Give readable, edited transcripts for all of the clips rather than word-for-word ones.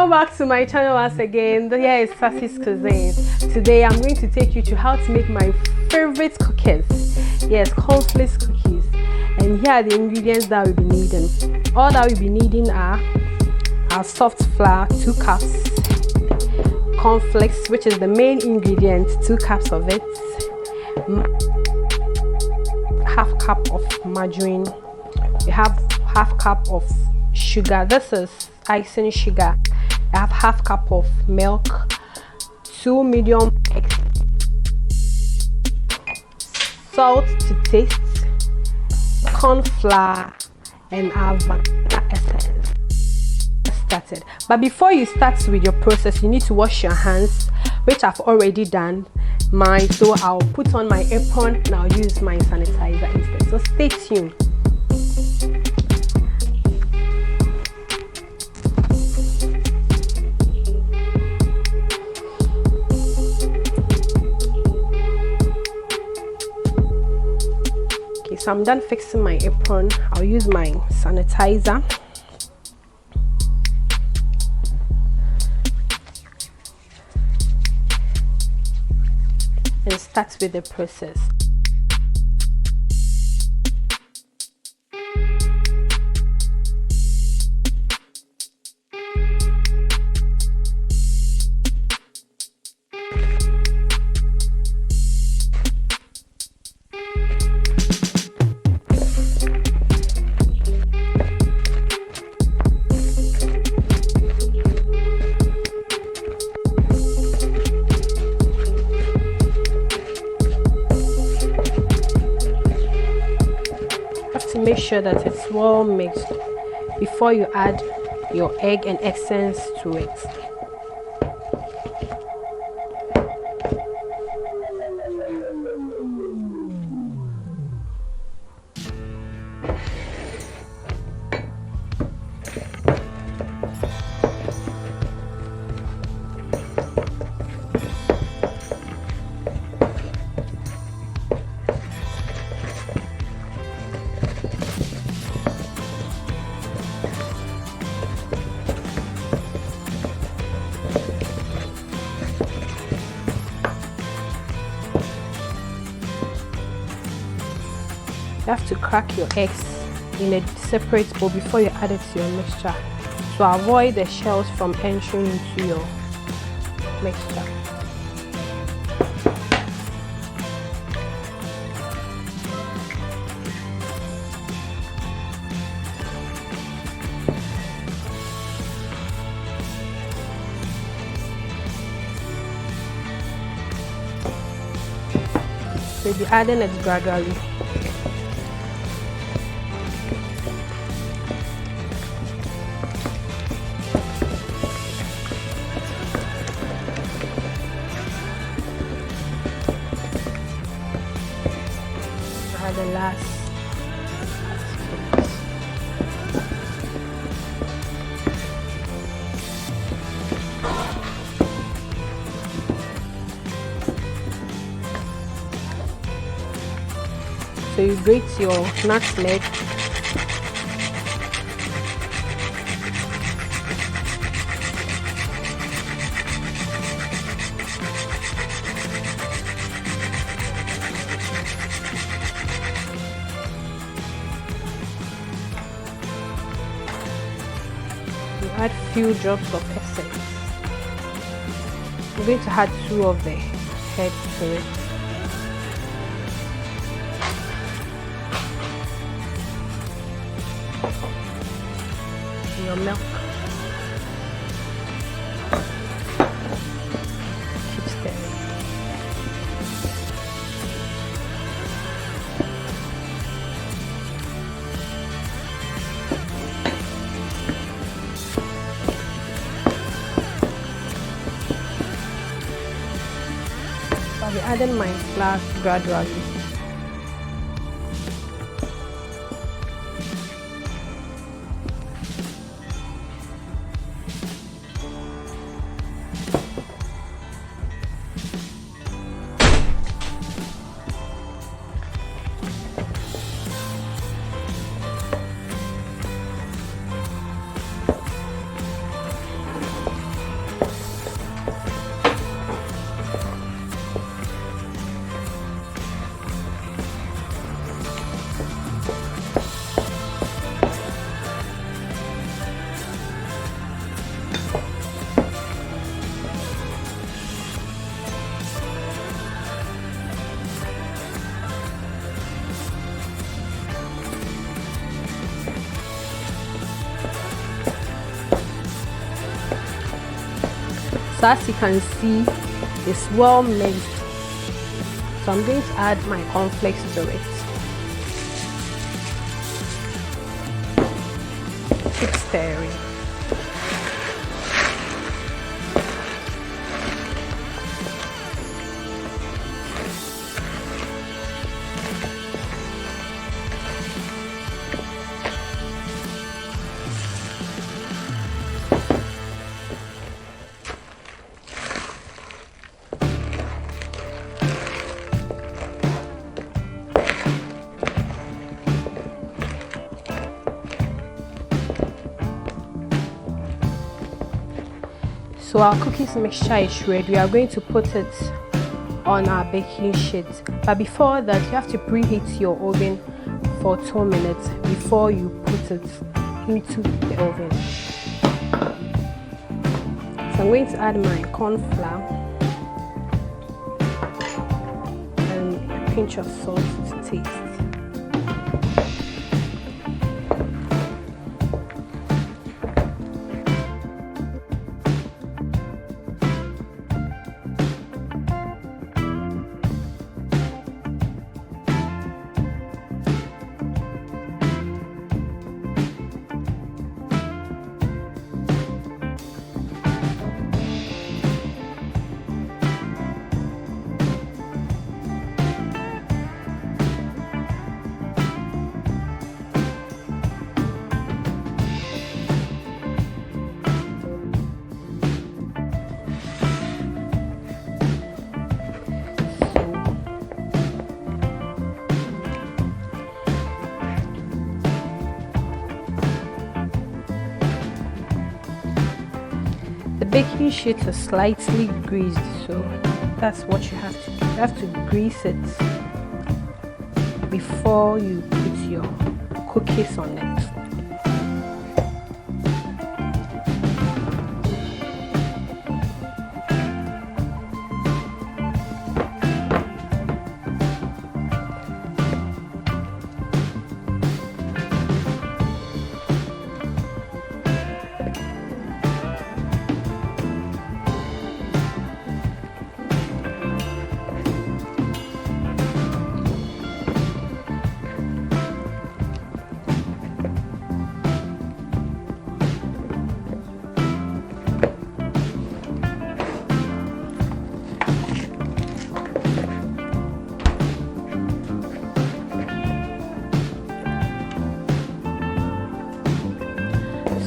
Welcome back to my channel once again. Here is Sassy's Cuisine. Today I'm going to take you to how to make my favorite cookies. Yes, cornflakes cookies. And here are the ingredients that we'll be needing. All that we'll be needing are our soft flour, 2 cups, cornflakes, which is the main ingredient, 2 cups of it, half cup of margarine, we have half cup of sugar. This is icing sugar. I have half cup of milk, 2 medium eggs, salt to taste, corn flour, and our vanilla essence. Started. But before you start with your process, you need to wash your hands, which I've already done mine. So I'll put on my apron and I'll use my sanitizer instead. So stay tuned. So I'm done fixing my apron. I'll use my sanitizer. And start with the process. Make sure that it's well mixed before you add your egg and essence to it. You have to crack your eggs in a separate bowl before you add it to your mixture to avoid the shells from entering into your mixture. So you'll be adding it gradually. The last so you grate your nutmeg, add few drops of essence. I'm going to add 2 of the head to it. Your milk. Keep stirring. I'll be adding my flour gradually. So as you can see, it's well mixed. So I'm going to add my cornflakes to it. Keep stirring. So our cookies mixture is ready. We are going to put it on our baking sheet. But before that, you have to preheat your oven for 2 minutes before you put it into the oven. So I'm going to add my corn flour and a pinch of salt to taste. The baking sheet is slightly greased, so that's what you have to do. You have to grease it before you put your cookies on it.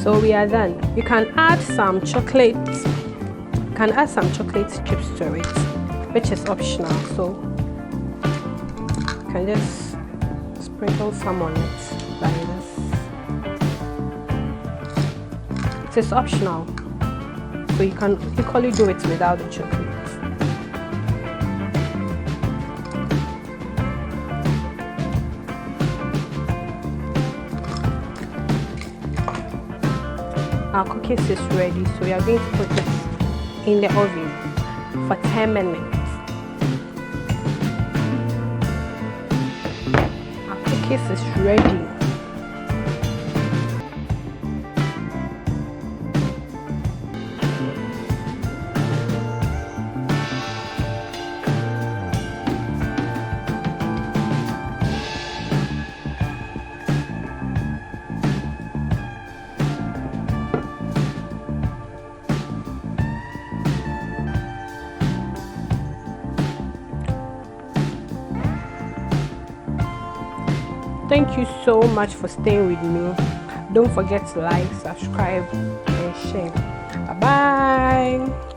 So we are done. You can add some chocolate. You can add some chocolate chips to it, which is optional. So you can just sprinkle some on it like this. It is optional, so you can equally do it without the chocolate. Our cookies is ready, so we are going to put it in the oven for 10 minutes. Our cookies is ready. Thank you so much for staying with me. Don't forget to like, subscribe, and share. Bye bye.